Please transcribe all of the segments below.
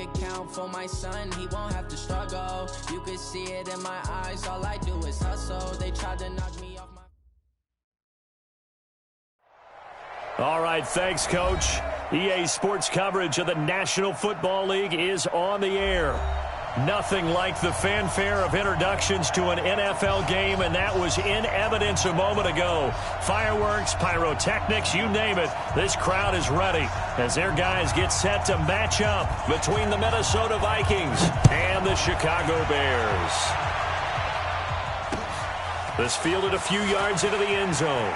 account for my son, he won't have to struggle. You could see it in my eyes, all I do is hustle. They tried to knock me off my... All right, thanks, Coach. EA Sports coverage of the National Football League is on the air. Nothing like the fanfare of introductions to an NFL game, and that was in evidence a moment ago. Fireworks, pyrotechnics, you name it. This crowd is ready as their guys get set to match up between the Minnesota Vikings and the Chicago Bears. This fielded a few yards into the end zone.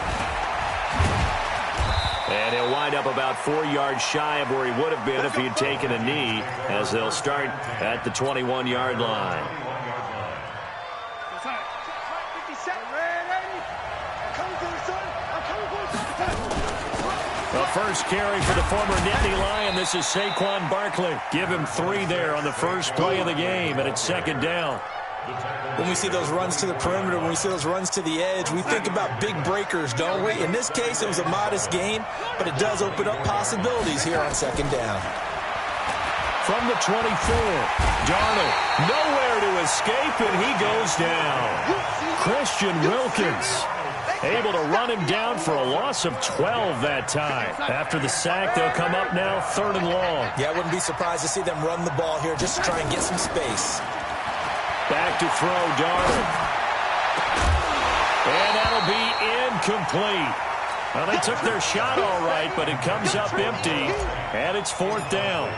And he'll wind up about 4 yards shy of where he would have been if he had taken a knee, as they'll start at the 21-yard line. The first carry for the former Nittany Lion. This is Saquon Barkley. Give him 3 there on the first play of the game, and it's second down. When we see those runs to the perimeter, when we see those runs to the edge, we think about big breakers, don't we? In this case, it was a modest gain, but it does open up possibilities here on second down. From the 24, Darnold nowhere to escape, and he goes down. Christian Wilkins able to run him down for a loss of 12 that time. After the sack, they'll come up now 3rd and long. Yeah, I wouldn't be surprised to see them run the ball here just to try and get some space. Back to throw, Darnold. And that'll be incomplete. Well, they took their shot all right, but it comes up empty, and it's 4th down.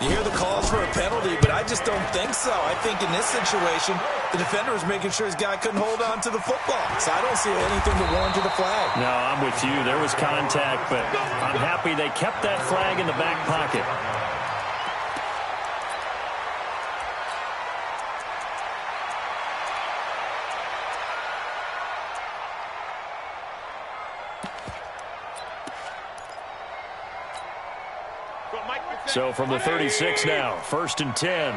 You hear the calls for a penalty, but I just don't think so. I think in this situation, the defender was making sure his guy couldn't hold on to the football. So I don't see anything to warrant to the flag. No, I'm with you. There was contact, but I'm happy they kept that flag in the back pocket. So from the 36 now, 1st and 10.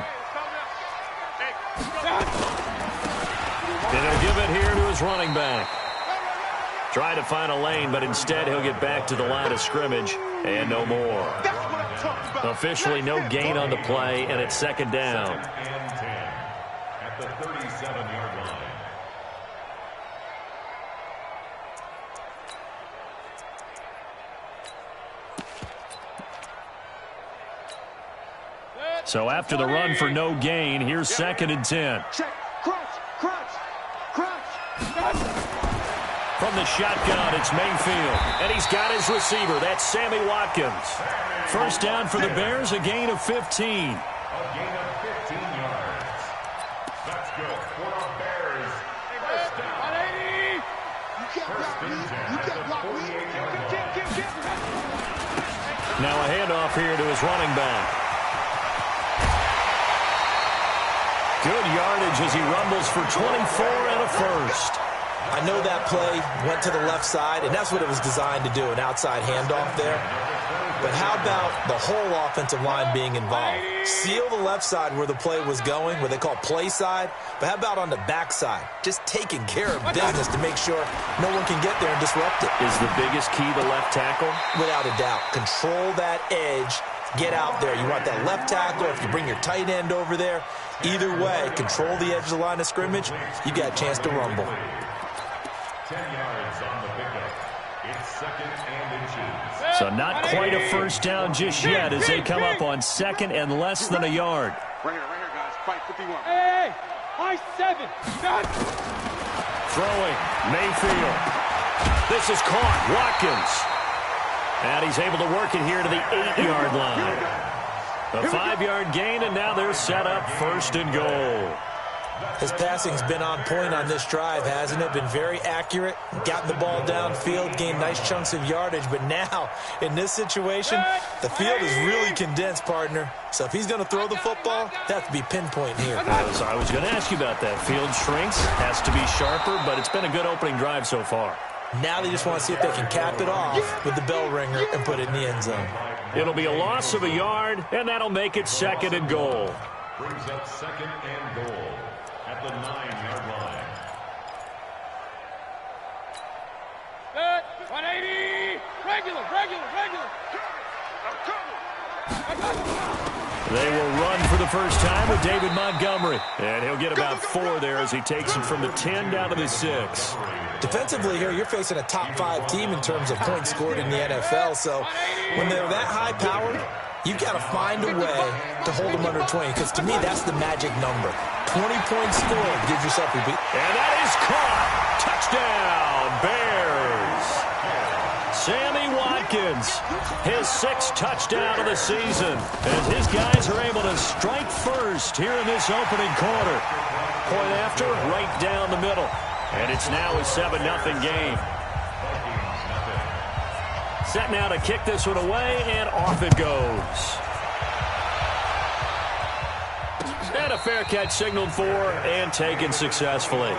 And he'll give it here to his running back. Try to find a lane, but instead he'll get back to the line of scrimmage and no more. Officially no gain on the play, and it's second down. At the 37-yard line. So after the run for no gain, here's 2nd and 10. From the shotgun, it's Mayfield. And he's got his receiver. That's Sammy Watkins. First down for the Bears, a gain of 15. A gain of 15 yards. That's good for the Bears. First down. First and 10 at the 48-yard line. Now a handoff here to his running back. Good yardage as he rumbles for 24 and a first. I know that play went to the left side, and that's what it was designed to do, an outside handoff there. But how about the whole offensive line being involved? Seal the left side where the play was going, what they call play side. But how about on the back side? Just taking care of business to make sure no one can get there and disrupt it. Is the biggest key the left tackle? Without a doubt. Control that edge. Get out there. You want that left tackle. If you bring your tight end over there, either way, control the edge of the line of scrimmage, you got a chance to rumble. 10 yards on the pickup. It's 2nd and inches. So not quite a first down just yet as they come up on 2nd and less than a yard. Right here, guys. Fight 51. Hey, high 7. Throwing, Mayfield. This is caught, Watkins. And he's able to work it here to the 8-yard line. A 5-yard gain, and now they're set up 1st and goal. His passing's been on point on this drive, hasn't it? Been very accurate, gotten the ball downfield, gained nice chunks of yardage. But now, in this situation, the field is really condensed, partner. So if he's going to throw the football, that has to be pinpoint here. I was going to ask you about that. Field shrinks, has to be sharper, but it's been a good opening drive so far. Now they just want to see if they can cap it off with the bell ringer and put it in the end zone. It'll be a loss of a yard, and that'll make it 2nd and goal. Brings up 2nd and goal at the 9-yard line. Set. 180. Regular. They will run for the first time with David Montgomery. And he'll get about 4 there as he takes it from the 10 down to the 6. Defensively here, you're facing a top-5 team in terms of points scored in the NFL. So when they're that high-powered, you've got to find a way to hold them under 20. Because to me, that's the magic number. 20 points scored gives yourself a beat. And that is caught. Touchdown, Bears. Sammy Watkins, his 6th touchdown of the season, as his guys are able to strike first here in this opening quarter. Point after, right down the middle. And it's now a 7-0 game. Set now to kick this one away, and off it goes. And a fair catch signaled for and taken successfully.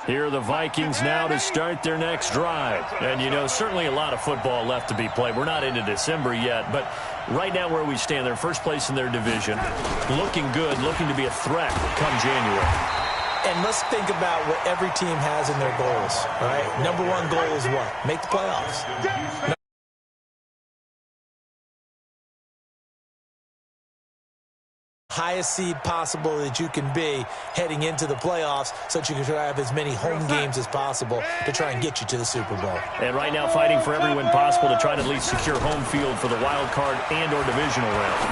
Here are the Vikings now to start their next drive. And, you know, certainly a lot of football left to be played. We're not into December yet, but right now where we stand, they're first place in their division. Looking good, looking to be a threat come January. And let's think about what every team has in their goals, right? Number 1 goal is what? Make the playoffs. Highest seed possible that you can be heading into the playoffs so that you can try to have as many home games as possible to try and get you to the Super Bowl. And right now fighting for every win possible to try to at least secure home field for the wild card and or divisional round.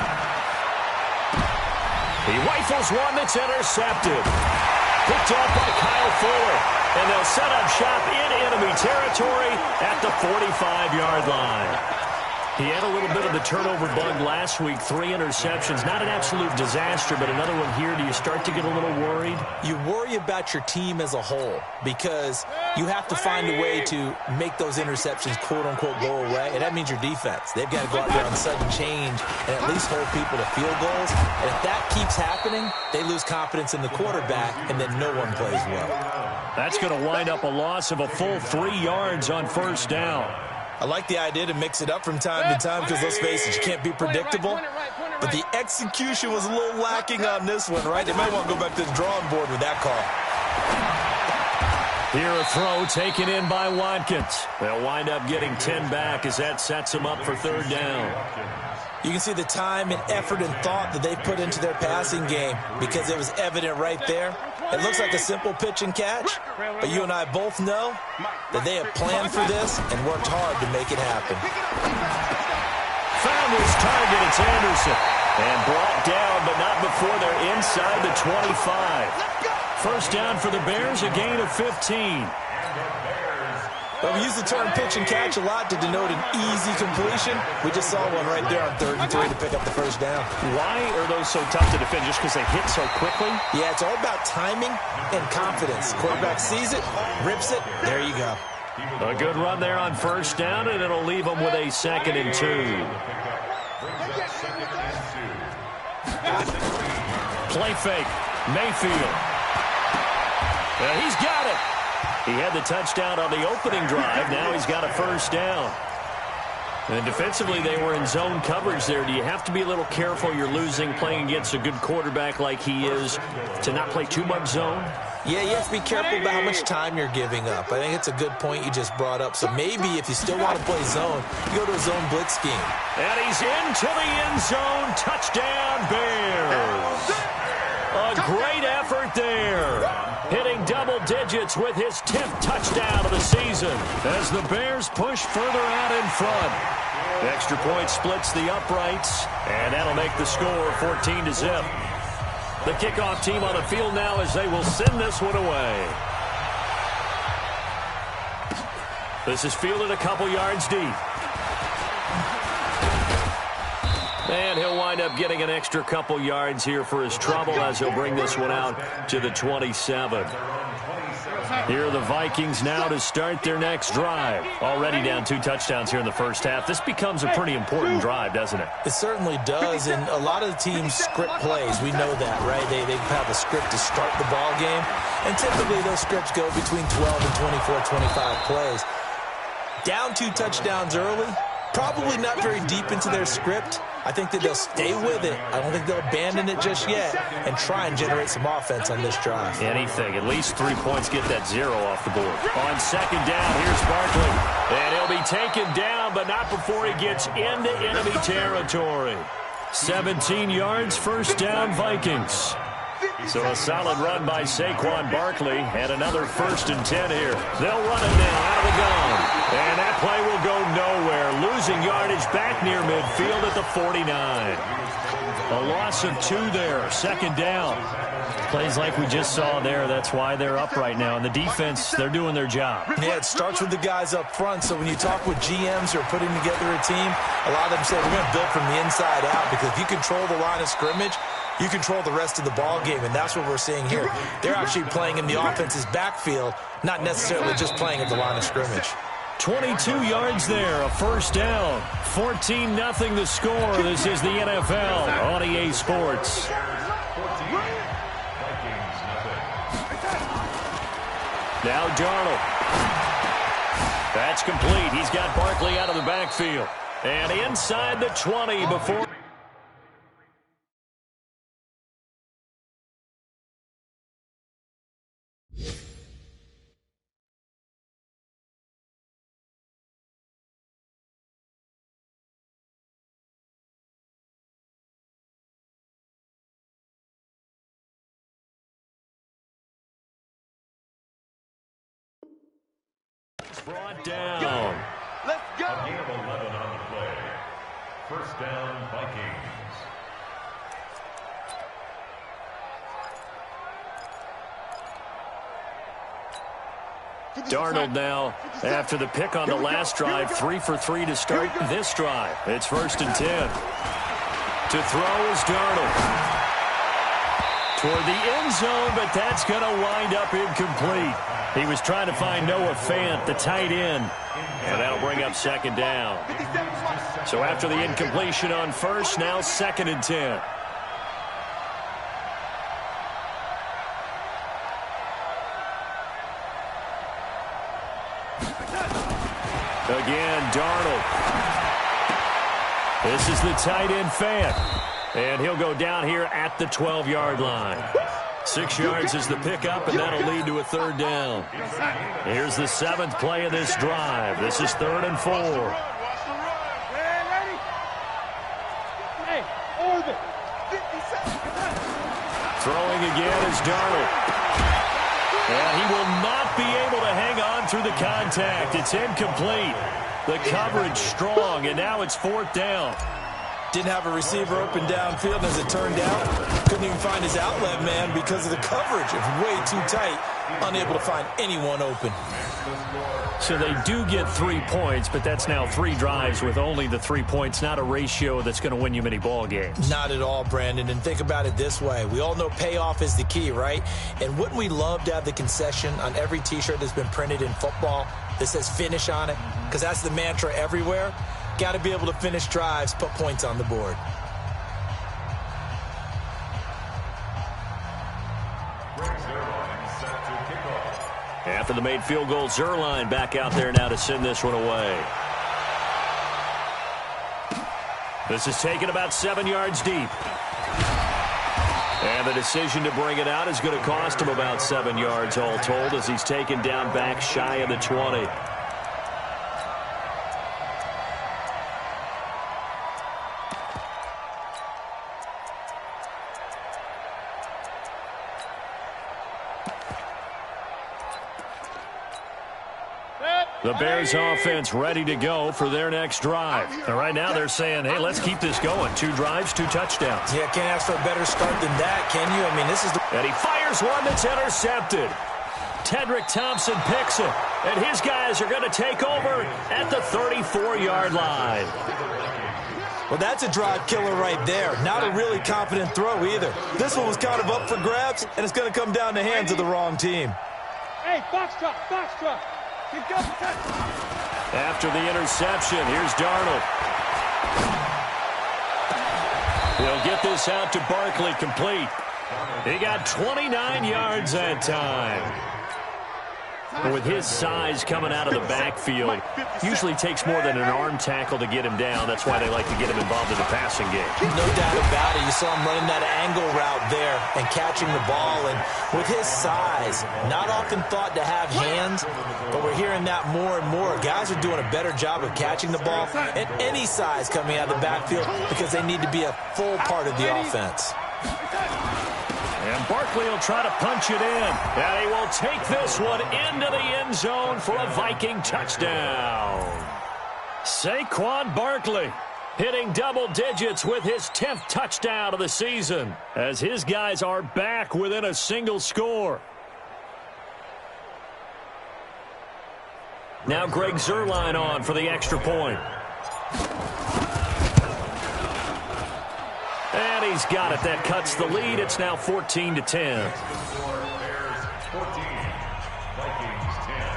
He rifles one that's intercepted. Picked off by Kyle Fuller. And they'll set up shop in enemy territory at the 45-yard line. He had a little bit of the turnover bug last week, 3 interceptions. Not an absolute disaster, but another one here. Do you start to get a little worried? You worry about your team as a whole because you have to find a way to make those interceptions, quote-unquote, go away, and that means your defense. They've got to go out there on sudden change and at least hold people to field goals. And if that keeps happening, they lose confidence in the quarterback, and then no one plays well. That's going to wind up a loss of a full 3 yards on first down. I like the idea to mix it up from time to time because, let's face it, you can't be predictable. But the execution was a little lacking on this one, right? They might want to go back to the drawing board with that call. Here a throw taken in by Watkins. They'll wind up getting 10 back as that sets them up for 3rd down. You can see the time and effort and thought that they put into their passing game because it was evident right there. It looks like a simple pitch and catch, but you and I both know that they have planned for this and worked hard to make it happen. Found his target, it's Anderson. And brought down, but not before they're inside the 25. First down for the Bears, a gain of 15. Well, we use the term pitch and catch a lot to denote an easy completion. We just saw one right there on 3rd and 3 to pick up the first down. Why are those so tough to defend? Just because they hit so quickly? Yeah, it's all about timing and confidence. Quarterback sees it, rips it, there you go. A good run there on first down, and it'll leave them with a 2nd and 2. Play fake. Mayfield. He's got it. He had the touchdown on the opening drive. Now he's got a first down. And defensively, they were in zone coverage there. Do you have to be a little careful? You're losing playing against a good quarterback like he is to not play too much zone? Yeah, you have to be careful about how much time you're giving up. I think it's a good point you just brought up. So maybe if you still want to play zone, you go to a zone blitz scheme. And he's into the end zone. Touchdown, Bears. A great effort there. Hitting double digits with his 10th touchdown of the season as the Bears push further out in front. The extra point splits the uprights, and that'll make the score 14-0. The kickoff team on the field now as they will send this one away. This is fielded a couple yards deep. And he'll wind up getting an extra couple yards here for his trouble as he'll bring this one out to the 27. Here are the Vikings now to start their next drive. Already down 2 touchdowns here in the first half. This becomes a pretty important drive, doesn't it? It certainly does, and a lot of the teams script plays. We know that, right? They have a script to start the ball game, and typically those scripts go between 12 and 24, 25 plays. Down 2 touchdowns early, probably not very deep into their script. I think that they'll stay with it. I don't think they'll abandon it just yet and try and generate some offense on this drive. Anything. At least 3 points get that 0 off the board. On second down, here's Barkley. And he'll be taken down, but not before he gets into enemy territory. 17 yards, first down, Vikings. So a solid run by Saquon Barkley, and another 1st and 10 here. They'll run it now out of the gun. And that play will go nowhere. Losing yardage back near midfield at the 49. A loss of 2 there, second down. Plays like we just saw there. That's why they're up right now. And the defense, they're doing their job. Yeah, it starts with the guys up front. So when you talk with GMs who are putting together a team, a lot of them say we're going to build from the inside out, because if you control the line of scrimmage, you control the rest of the ball game, and that's what we're seeing here. They're actually playing in the offense's backfield, not necessarily just playing at the line of scrimmage. 22 yards there, a first down. 14-0 the score. This is the NFL on EA Sports. Now Darnold. That's complete. He's got Barkley out of the backfield. And inside the 20 before... Brought down. Let's go. A gain of 11 on the play. First down, Vikings. Darnold now, after the pick on the last drive, 3 for 3 to start this drive. It's 1st and 10. To throw is Darnold. Toward the end zone, but that's going to wind up incomplete. He was trying to find Noah Fant, the tight end, and that'll bring up second down. So after the incompletion on first, now 2nd and 10. Again, Darnold. This is the tight end Fant. And he'll go down here at the 12-yard line. 6 yards is the pickup, and that'll lead to a 3rd down. Here's the 7th play of this drive. This is 3rd and 4. Throwing again is Darnold. And he will not be able to hang on through the contact. It's incomplete. The coverage strong, and now it's 4th down. Didn't have a receiver open downfield, as it turned out. Couldn't even find his outlet man because of the coverage. It was way too tight. Unable to find anyone open. So they do get 3 points, but that's now 3 drives with only the 3 points. Not a ratio that's going to win you many ball games. Not at all, Brandon. And think about it this way. We all know payoff is the key, right? And wouldn't we love to have the concession on every T-shirt that's been printed in football that says finish on it? Because that's the mantra everywhere. Got to be able to finish drives, put points on the board. After the made field goal, Zerline back out there now to send this one away. This is taken about 7 yards deep. And the decision to bring it out is going to cost him about 7 yards all told, as he's taken down back shy of the 20. The Bears offense ready to go for their next drive. And right now they're saying, hey, let's keep this going. 2 drives, 2 touchdowns. Yeah, can't ask for a better start than that, can you? I mean, this is the... And he fires one that's intercepted. Tedrick Thompson picks it. And his guys are going to take over at the 34-yard line. Well, that's a drive killer right there. Not a really confident throw either. This one was kind of up for grabs, and it's going to come down the hands of the wrong team. Hey, box truck, box truck. After the interception, here's Darnold. He'll get this out to Barkley, complete. He got 29 yards that time. With his size coming out of the backfield, usually takes more than an arm tackle to get him down. That's why they like to get him involved in the passing game. No doubt about it. You saw him running that angle route there and catching the ball. And with his size, not often thought to have hands, but we're hearing that more and more. Guys are doing a better job of catching the ball at any size coming out of the backfield because they need to be a full part of the offense. And Barkley will try to punch it in. And he will take this one into the end zone for a Viking touchdown. Saquon Barkley hitting double digits with his 10th touchdown of the season as his guys are back within a single score. Now Greg Zuerlein on for the extra point. And he's got it. That cuts the lead. It's now 14-10. Bears 14, Vikings 10.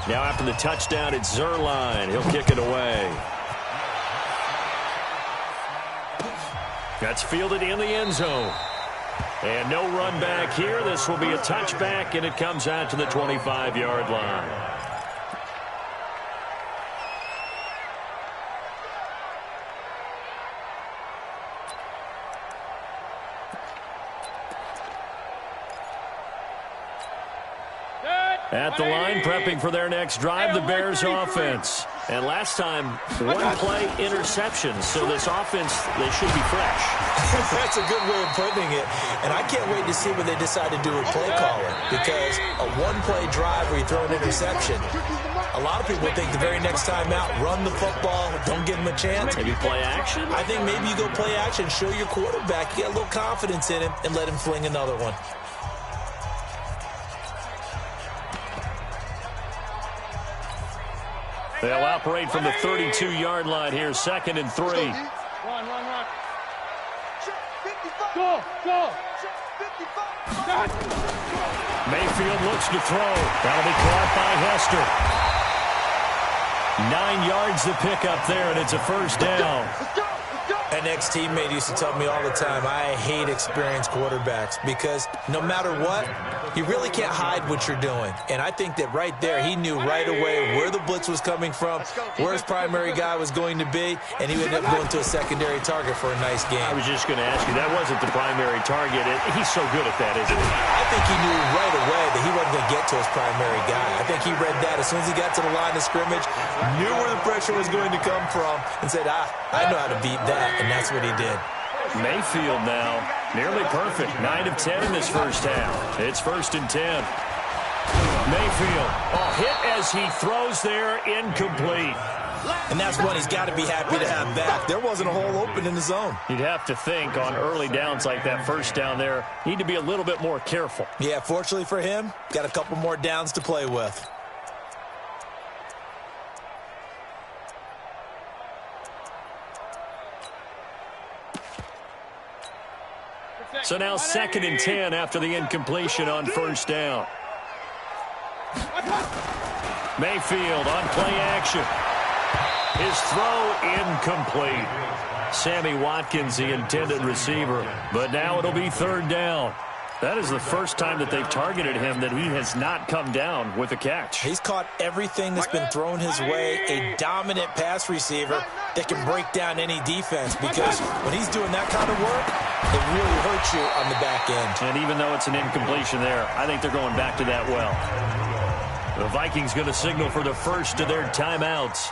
Now after the touchdown, it's Zuerlein. He'll kick it away. That's fielded in the end zone. And no run back here. This will be a touchback, and it comes out to the 25-yard line. At the line, prepping for their next drive, the Bears offense. And last time, one play interception. So this offense, they should be fresh. That's a good way of putting it. And I can't wait to see what they decide to do with play calling. Because a one-play drive where you throw an interception, a lot of people think the very next time out, run the football, don't give him a chance. Maybe play action? I think maybe you go play action, show your quarterback, you get a little confidence in him, and let him fling another one. They'll operate from the 32-yard line here, 2nd and 3. Run. Go. Mayfield looks to throw. That'll be caught by Hester. 9 yards to pick up there, and it's a first down. An ex-teammate used to tell me all the time, I hate experienced quarterbacks because no matter what, you really can't hide what you're doing. And I think that right there, he knew right away where the blitz was coming from, where his primary guy was going to be, and he would end up going to a secondary target for a nice game. I was just going to ask you, that wasn't the primary target. He's so good at that, isn't he? I think he knew right away that he wasn't going to get to his primary guy. I think he read that as soon as he got to the line of scrimmage, knew where the pressure was going to come from, and said, I know how to beat that. And that's what he did. Mayfield now, nearly perfect. 9 of 10 in this first half. It's 1st and 10. Mayfield, hit as he throws there, incomplete. And that's one he's got to be happy to have back. There wasn't a hole open in the zone. You'd have to think on early downs like that first down there, need to be a little bit more careful. Yeah, fortunately for him, got a couple more downs to play with. So now 2nd and 10 after the incompletion on first down. Mayfield on play action. His throw incomplete. Sammy Watkins, the intended receiver. But now it'll be 3rd down. That is the first time that they've targeted him that he has not come down with a catch. He's caught everything that's been thrown his way. A dominant pass receiver that can break down any defense because when he's doing that kind of work, it really hurts you on the back end. And even though it's an incompletion there, I think they're going back to that well. The Vikings going to signal for the first of their timeouts.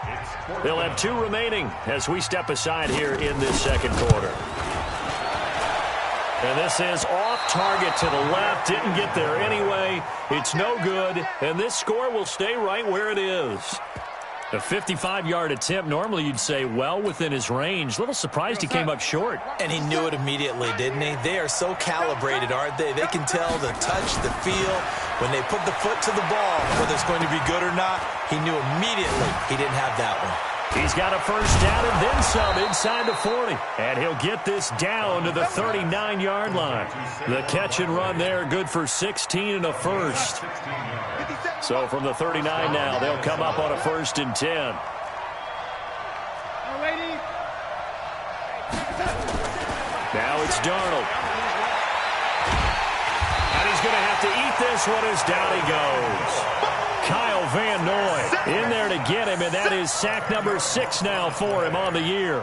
They'll have 2 remaining as we step aside here in this second quarter. And this is off target to the left. Didn't get there anyway. It's no good. And this score will stay right where it is. A 55-yard attempt. Normally you'd say well within his range. A little surprised he came up short. And he knew it immediately, didn't he? They are so calibrated, aren't they? They can tell the touch, the feel. When they put the foot to the ball, whether it's going to be good or not, he knew immediately he didn't have that one. He's got a first down and then some inside the 40. And he'll get this down to the 39-yard line. The catch and run there, good for 16 and a first. So from the 39 now, they'll come up on a 1st and 10. Now it's Darnold. And he's going to have to eat this one as down he goes. Kyle Van Noy in there to get him, and that is sack number 6 now for him on the year.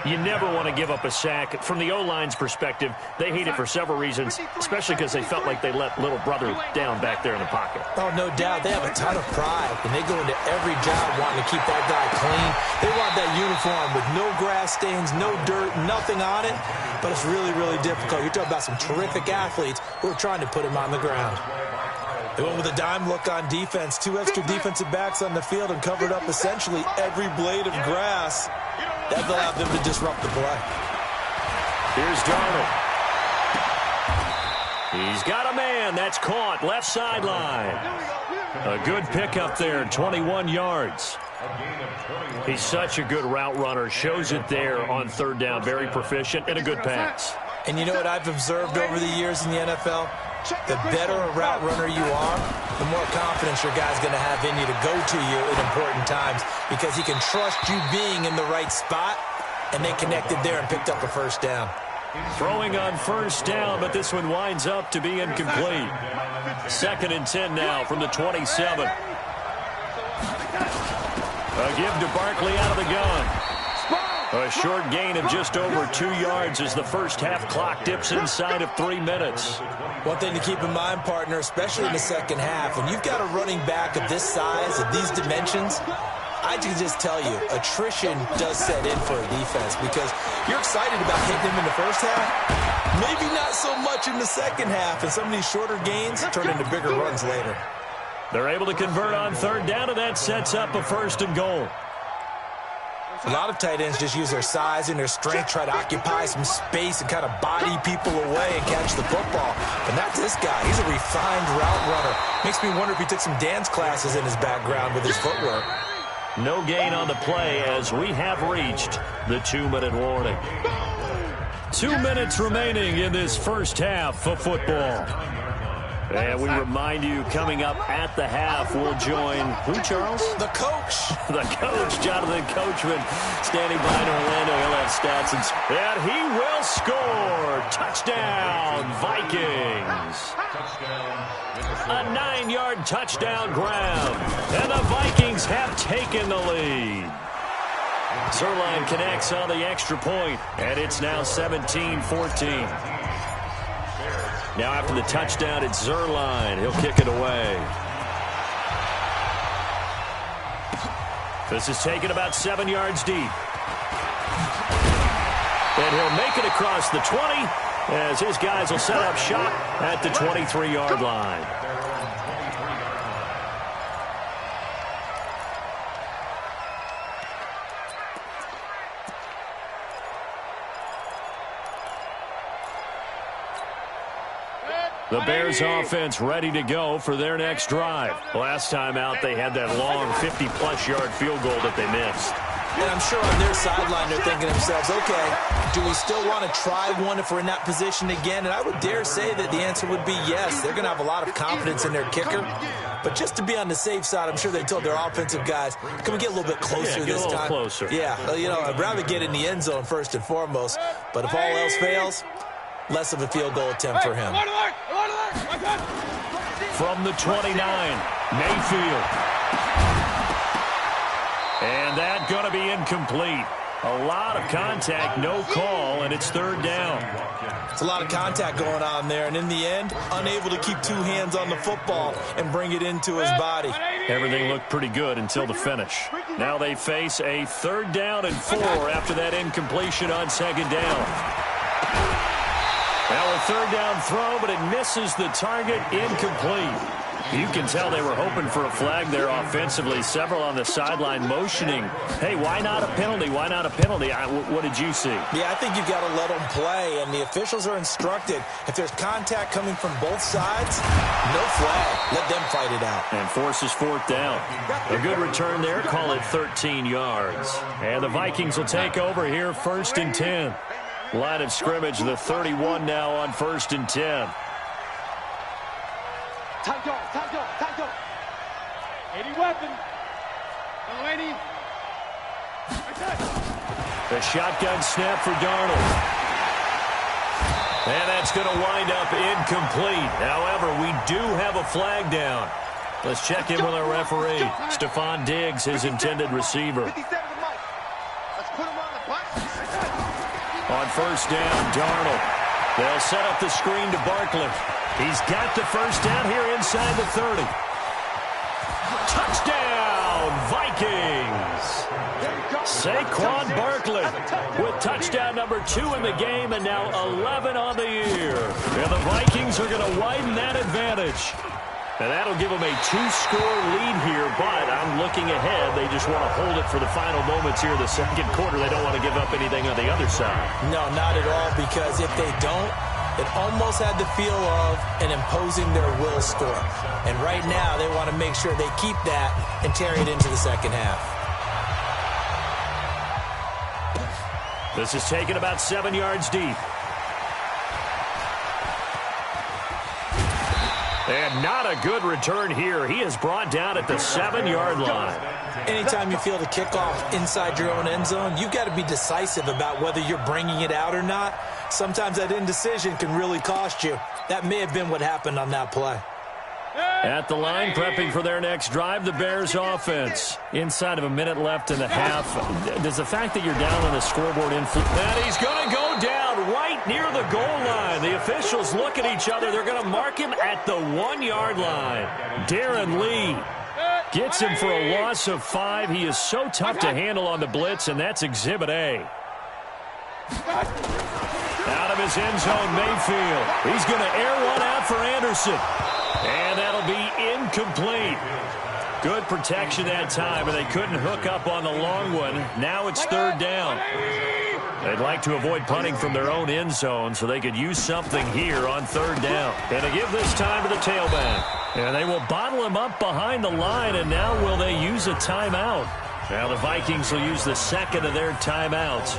You never want to give up a sack. From the O-line's perspective, they hate it for several reasons, especially because they felt like they let little brother down back there in the pocket. Oh, no doubt. They have a ton of pride, and they go into every job wanting to keep that guy clean. They want that uniform with no grass stains, no dirt, nothing on it, but it's really, really difficult. You're talking about some terrific athletes who are trying to put him on the ground. They went with a dime look on defense. 2 extra defensive backs on the field and covered up essentially every blade of grass. That allowed them to disrupt the play. Here's Darnold. He's got a man. That's caught. Left sideline. A good pickup there, 21 yards. He's such a good route runner. Shows it there on 3rd down. Very proficient and a good pass. And you know what I've observed over the years in the NFL? The better a route runner you are, the more confidence your guy's going to have in you to go to you at important times because he can trust you being in the right spot, and they connected there and picked up a 1st down. Throwing on 1st down, but this one winds up to be incomplete. 2nd and 10 now from the 27. A give to Barkley out of the gun. A short gain of just over 2 yards as the first half clock dips inside of 3 minutes. One thing to keep in mind, partner, especially in the second half, when you've got a running back of this size, of these dimensions, I can just tell you, attrition does set in for a defense because you're excited about hitting him in the first half. Maybe not so much in the second half, and some of these shorter gains turn into bigger runs later. They're able to convert on 3rd down, and that sets up a 1st and goal. A lot of tight ends just use their size and their strength, try to occupy some space and kind of body people away and catch the football. But not this guy. He's a refined route runner. Makes me wonder if he took some dance classes in his background with his footwork. No gain on the play as we have reached the 2-minute warning. 2 minutes remaining in this first half of football. And we remind you, coming up at the half, we'll join, who, Charles? The coach. The coach, Jonathan Coachman, standing by in Orlando. He'll have stats, and he will score. Touchdown, Vikings. A 9-yard touchdown grab, and the Vikings have taken the lead. Zerline connects on the extra point, and it's now 17-14. Now after the touchdown, it's Zerline. He'll kick it away. This is taken about 7 yards deep. And he'll make it across the 20 as his guys will set up shop at the 23-yard line. The Bears offense ready to go for their next drive. Last time out, they had that long 50-plus yard field goal that they missed. And I'm sure on their sideline they're thinking to themselves, okay, do we still want to try one if we're in that position again? And I would dare say that the answer would be yes. They're going to have a lot of confidence in their kicker. But just to be on the safe side, I'm sure they told their offensive guys, can we get a little bit closer this time? Get a little closer. Yeah, you know, I'd rather get in the end zone first and foremost. But if all else fails, less of a field goal attempt for him. From the 29, Mayfield. And that going to be incomplete. A lot of contact, no call, and it's 3rd down. It's a lot of contact going on there, and in the end, unable to keep 2 hands on the football and bring it into his body. Everything looked pretty good until the finish. Now they face a 3rd down and 4 after that incompletion on 2nd down. Now a 3rd down throw, but it misses the target, incomplete. You can tell they were hoping for a flag there offensively. Several on the sideline motioning, hey, why not a penalty? Why not a penalty? What did you see? Yeah, I think you've got to let them play, and the officials are instructed. If there's contact coming from both sides, no flag. Let them fight fight it out. And forces fourth down. A good return there. Call it 13 yards. And the Vikings will take over here, 1st and 10. Line of scrimmage, the 31 now on 1st and 10. Tight up. 80 weapon. Lady. The shotgun snap for Darnold. And that's going to wind up incomplete. However, we do have a flag down. Let's check in with our referee. Stephon Diggs, his intended receiver. Let's put him on the bus. On 1st down, Darnold. They'll set up the screen to Barkley. He's got the 1st down here inside the 30. Touchdown, Vikings! Saquon Barkley with touchdown number 2 in the game and now 11 on the year. And the Vikings are going to widen that advantage. And that'll give them a 2-score lead here, but I'm looking ahead. They just want to hold it for the final moments here in the second quarter. They don't want to give up anything on the other side. No, not at all, because if they don't, it almost had the feel of an imposing their will score. And right now, they want to make sure they keep that and carry it into the second half. This is taken about 7 yards deep. And not a good return here. He is brought down at the 7-yard line. Anytime you feel the kickoff inside your own end zone, you've got to be decisive about whether you're bringing it out or not. Sometimes that indecision can really cost you. That may have been what happened on that play. At the line, prepping for their next drive, the Bears offense. Inside of a minute left in the half. Does the fact that you're down on the scoreboard influence? And he's going to go down right near the goal line. The officials look at each other. They're going to mark him at the 1-yard line. Darren Lee gets him for a loss of 5. He is so tough to handle on the blitz, and that's Exhibit A. Out of his end zone, Mayfield. He's going to air one out for Anderson. And that'll be incomplete. Good protection that time, and they couldn't hook up on the long one. Now it's 3rd down. They'd like to avoid punting from their own end zone so they could use something here on 3rd down. And to give this time to the tailback. And they will bottle him up behind the line, and now will they use a timeout? Now the Vikings will use the second of their timeouts,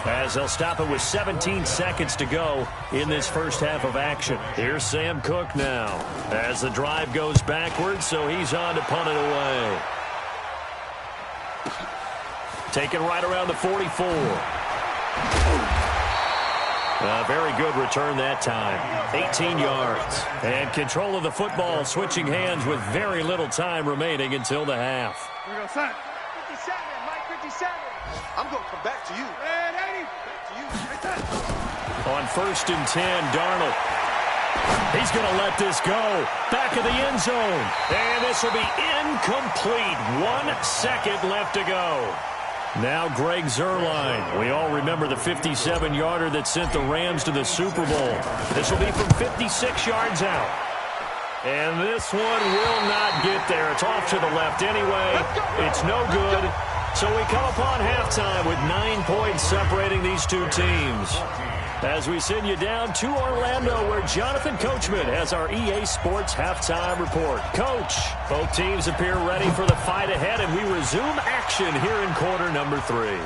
as they'll stop it with 17 seconds to go in this first half of action. Here's Sam Cook now as the drive goes backwards, so he's on to punt it away. Taken right around the 44. A very good return that time. 18 yards. And control of the football switching hands with very little time remaining until the half. Here we go, son. 57, Mike 57. I'm going to come back to you. Man, 80. Back to you. On 1st and 10, Darnold. He's going to let this go. Back of the end zone. And this will be incomplete. 1 second left to go. Now Greg Zuerlein. We all remember the 57-yarder that sent the Rams to the Super Bowl. This will be from 56 yards out. And this one will not get there. It's off to the left anyway. It's no good. So we come upon halftime with 9 points separating these two teams. As we send you down to Orlando, where Jonathan Coachman has our EA Sports halftime report. Coach, both teams appear ready for the fight ahead, and we resume action here in quarter number 3.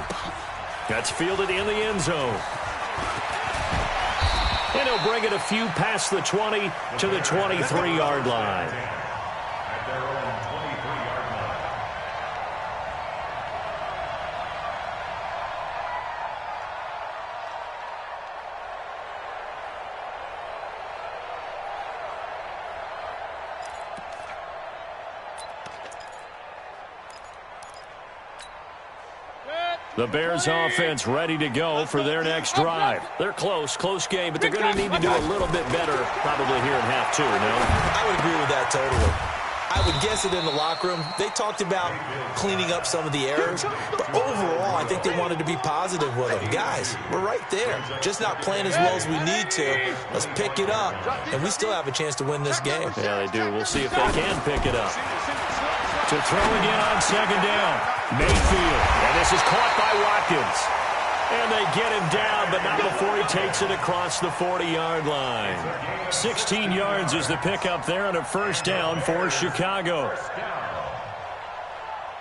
That's fielded in the end zone. And he'll bring it a few past the 20 to the 23-yard line. The Bears offense ready to go for their next drive. They're close game, but they're going to need to do a little bit better probably here in half 2, no? I would agree with that totally. I would guess it in the locker room. They talked about cleaning up some of the errors, but overall, I think they wanted to be positive with them. Guys, we're right there. Just not playing as well as we need to. Let's pick it up, and we still have a chance to win this game. Yeah, they do. We'll see if they can pick it up. To throw again on 2nd down. Mayfield, and this is caught by Watkins. And they get him down, but not before he takes it across the 40-yard line. 16 yards is the pickup there on a first down for Chicago.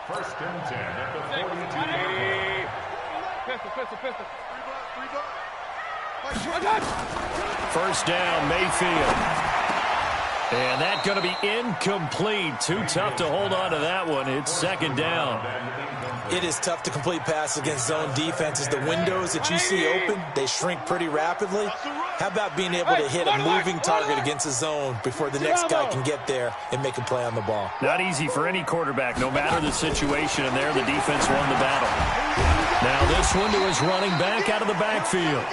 First and 10 at the 42-yard line. First down, Mayfield. And that's going to be incomplete. Too tough to hold on to that one. It's second down. It is tough to complete passes against zone defenses. The windows that you see open, they shrink pretty rapidly. How about being able to hit a moving target against a zone before the next guy can get there and make a play on the ball? Not easy for any quarterback, no matter the situation. And there, the defense won the battle. Now this one to his running back out of the backfield.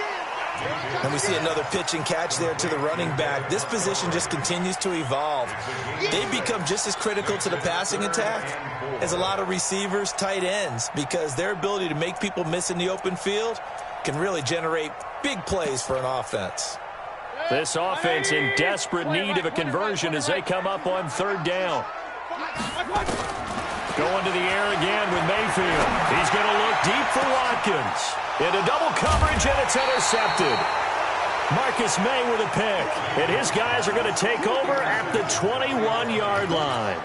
And we see another pitch and catch there to the running back. This position just continues to evolve. They become just as critical to the passing attack as a lot of receivers, tight ends, because their ability to make people miss in the open field can really generate big plays for an offense. This offense in desperate need of a conversion as they come up on third down. Going to the air again with Mayfield. He's going to look deep for Watkins. Into double coverage, and it's intercepted. Marcus May with a pick. And his guys are going to take over at the 21-yard line.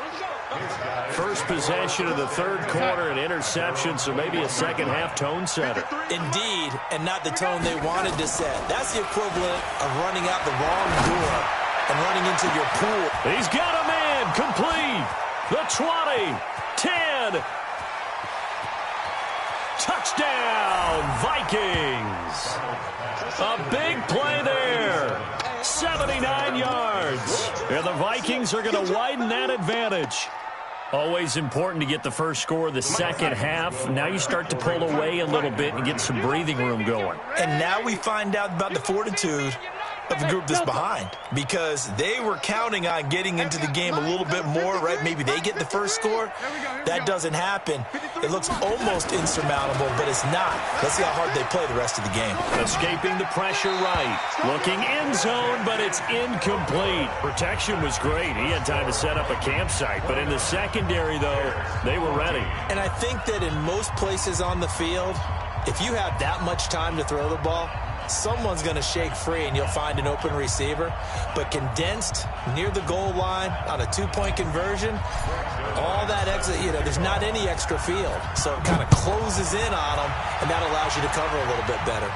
First possession of the third quarter, an interception, so maybe a second-half tone setter. Indeed, and not the tone they wanted to set. That's the equivalent of running out the wrong door and running into your pool. He's got a man complete. The 20, 10. Touchdown, Vikings. A big play there. 79 yards. And the Vikings are going to widen that advantage. Always important to get the first score of the second half. Now you start to pull away a little bit and get some breathing room going. And now we find out about the fortitude of the group that's behind, because they were counting on getting into the game a little bit more, right? Maybe they get the first score. That doesn't happen. It looks almost insurmountable, but it's not. Let's see how hard they play the rest of the game. Escaping the pressure right. Looking end zone, but it's incomplete. Protection was great. He had time to set up a campsite, but in the secondary, though, they were ready. And I think that in most places on the field, if you have that much time to throw the ball, someone's going to shake free and you'll find an open receiver. But condensed near the goal line on a two-point conversion, all that extra, there's not any extra field. So it kind of closes in on them, and that allows you to cover a little bit better.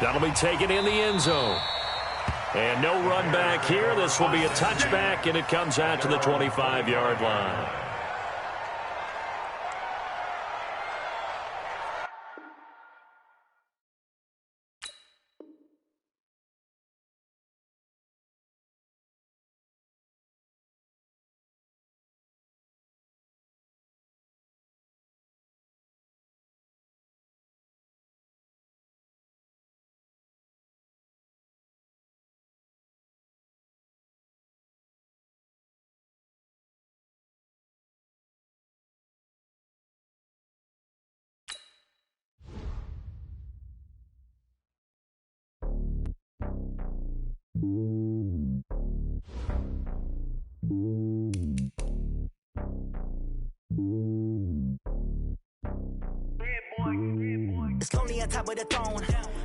That'll be taken in the end zone. And no run back here. This will be a touchback, and it comes out to the 25-yard line. It's lonely on top of the throne.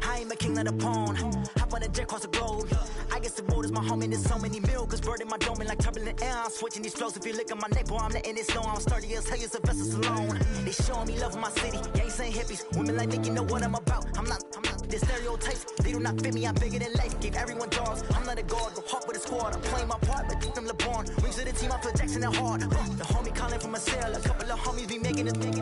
I ain't a king of the pawn. Hop on a jet across the globe. I guess the road is my home and there's so many miracles burning my dome like turbulent air. I'm switching these flows. If you look at my neck, boy, I'm letting it slow. I'm sturdy as hell, it's a vessel alone. They showing me love in my city. Gangs ain't hippies. Women like me, you know what I'm about. I'm not the stereotypes. They do not fit me. I'm bigger than life. Gave everyone jaws. I'm not a guard. Go hard with a squad. I'm playing my part, but I'm LeBron. Rings to the team. I feel Jackson and hard. The homie calling from a cell. A couple of homies be making a thing.